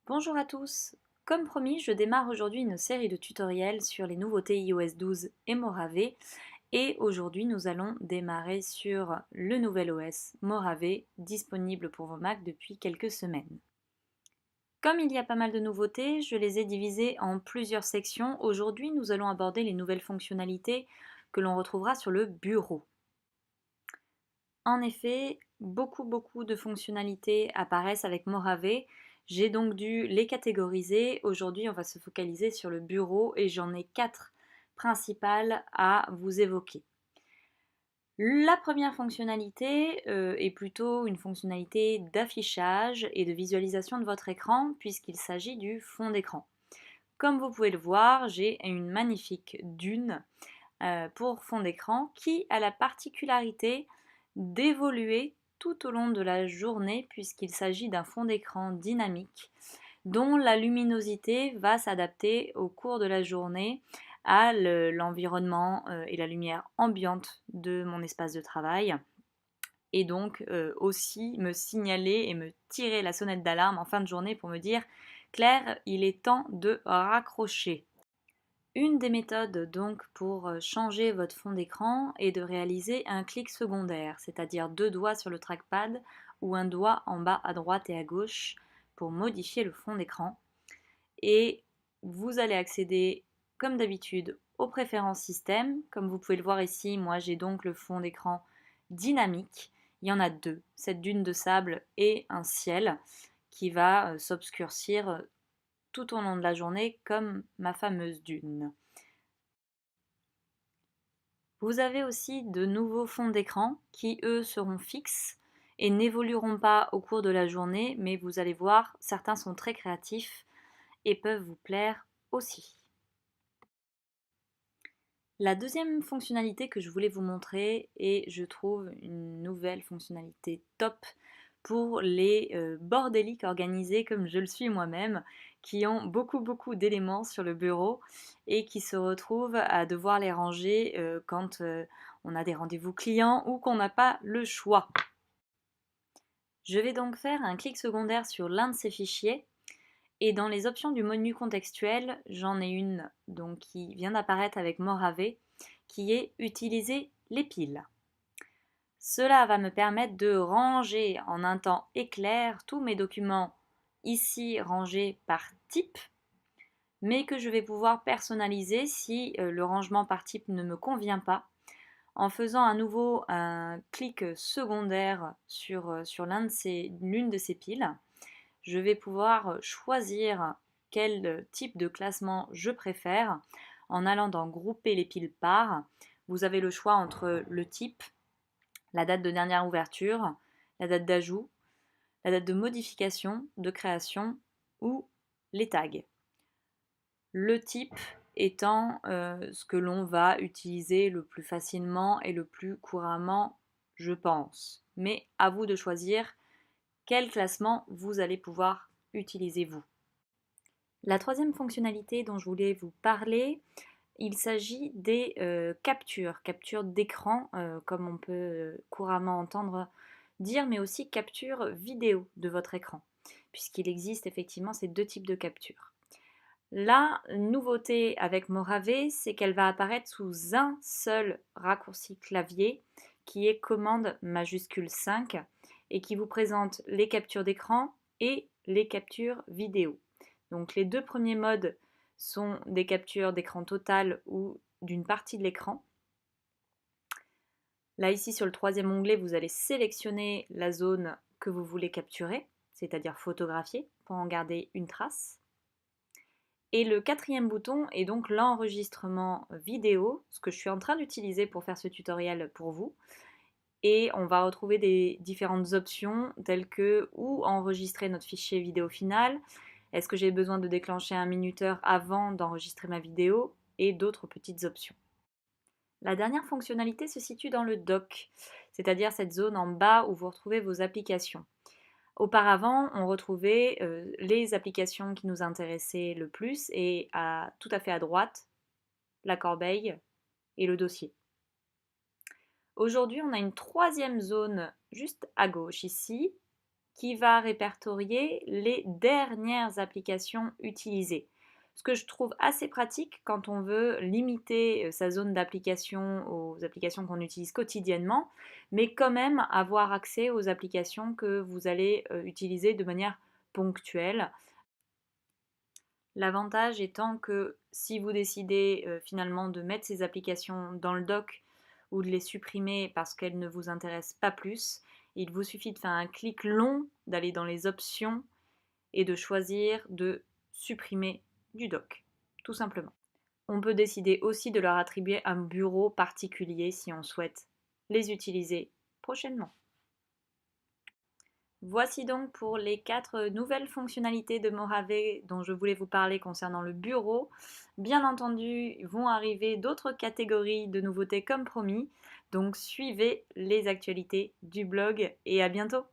Bonjour à tous. Comme promis, je démarre aujourd'hui une série de tutoriels sur les nouveautés iOS 12 et Mojave. Et aujourd'hui, nous allons démarrer sur le nouvel OS Mojave, disponible pour vos Mac depuis quelques semaines. Comme il y a pas mal de nouveautés, je les ai divisées en plusieurs sections. Aujourd'hui, nous allons aborder les nouvelles fonctionnalités que l'on retrouvera sur le bureau. En effet, beaucoup de fonctionnalités apparaissent avec Mojave. J'ai donc dû les catégoriser. Aujourd'hui, on va se focaliser sur le bureau et j'en ai 4 principales à vous évoquer. La première fonctionnalité est plutôt une fonctionnalité d'affichage et de visualisation de votre écran puisqu'il s'agit du fond d'écran. Comme vous pouvez le voir, j'ai une magnifique dune pour fond d'écran qui a la particularité d'évoluer tout au long de la journée puisqu'il s'agit d'un fond d'écran dynamique dont la luminosité va s'adapter au cours de la journée à l'environnement et la lumière ambiante de mon espace de travail et donc aussi me signaler et me tirer la sonnette d'alarme en fin de journée pour me dire Claire, il est temps de raccrocher. Une des méthodes donc pour changer votre fond d'écran est de réaliser un clic secondaire, c'est-à-dire 2 doigts sur le trackpad ou un doigt en bas à droite et à gauche pour modifier le fond d'écran. Et vous allez accéder comme d'habitude aux préférences système. Comme vous pouvez le voir ici, moi j'ai donc le fond d'écran dynamique. Il y en a deux, cette dune de sable et un ciel qui va s'obscurcir tout au long de la journée comme ma fameuse dune. Vous avez aussi de nouveaux fonds d'écran qui, eux, seront fixes et n'évolueront pas au cours de la journée, mais vous allez voir, certains sont très créatifs et peuvent vous plaire aussi. La deuxième fonctionnalité que je voulais vous montrer est, je trouve, une nouvelle fonctionnalité top pour les bordéliques organisés comme je le suis moi-même, qui ont beaucoup d'éléments sur le bureau et qui se retrouvent à devoir les ranger quand on a des rendez-vous clients ou qu'on n'a pas le choix. Je vais donc faire un clic secondaire sur l'un de ces fichiers et dans les options du menu contextuel, j'en ai une donc, qui vient d'apparaître avec Mojave, qui est Utiliser les piles. Cela va me permettre de ranger en un temps éclair tous mes documents ici rangés par type, mais que je vais pouvoir personnaliser si le rangement par type ne me convient pas, en faisant à nouveau un clic secondaire sur l'une de ces piles. Je vais pouvoir choisir quel type de classement je préfère en allant dans Grouper les piles par. Vous avez le choix entre le type, la date de dernière ouverture, la date d'ajout, la date de modification, de création ou les tags. Le type étant ce que l'on va utiliser le plus facilement et le plus couramment, je pense. Mais à vous de choisir quel classement vous allez pouvoir utiliser vous. La troisième fonctionnalité dont je voulais vous parler, il s'agit des captures d'écran, comme on peut couramment entendre dire, mais aussi capture vidéo de votre écran, puisqu'il existe effectivement ces deux types de captures. La nouveauté avec Mojave, c'est qu'elle va apparaître sous un seul raccourci clavier qui est commande majuscule 5 et qui vous présente les captures d'écran et les captures vidéo. Donc les deux premiers modes sont des captures d'écran total ou d'une partie de l'écran. Là ici sur le troisième onglet, vous allez sélectionner la zone que vous voulez capturer, c'est-à-dire photographier pour en garder une trace. Et le quatrième bouton est donc l'enregistrement vidéo, ce que je suis en train d'utiliser pour faire ce tutoriel pour vous. Et on va retrouver des différentes options telles que où enregistrer notre fichier vidéo final, est-ce que j'ai besoin de déclencher un minuteur avant d'enregistrer ma vidéo et d'autres petites options. La dernière fonctionnalité se situe dans le dock, c'est-à-dire cette zone en bas où vous retrouvez vos applications. Auparavant, on retrouvait les applications qui nous intéressaient le plus et tout à fait à droite, la corbeille et le dossier. Aujourd'hui, on a une troisième zone juste à gauche ici qui va répertorier les dernières applications utilisées. Ce que je trouve assez pratique quand on veut limiter sa zone d'application aux applications qu'on utilise quotidiennement, mais quand même avoir accès aux applications que vous allez utiliser de manière ponctuelle. L'avantage étant que si vous décidez finalement de mettre ces applications dans le dock ou de les supprimer parce qu'elles ne vous intéressent pas plus, il vous suffit de faire un clic long, d'aller dans les options et de choisir de supprimer du dock, tout simplement. On peut décider aussi de leur attribuer un bureau particulier si on souhaite les utiliser prochainement. Voici donc pour les 4 nouvelles fonctionnalités de Mojave dont je voulais vous parler concernant le bureau. Bien entendu, vont arriver d'autres catégories de nouveautés comme promis, donc suivez les actualités du blog et à bientôt!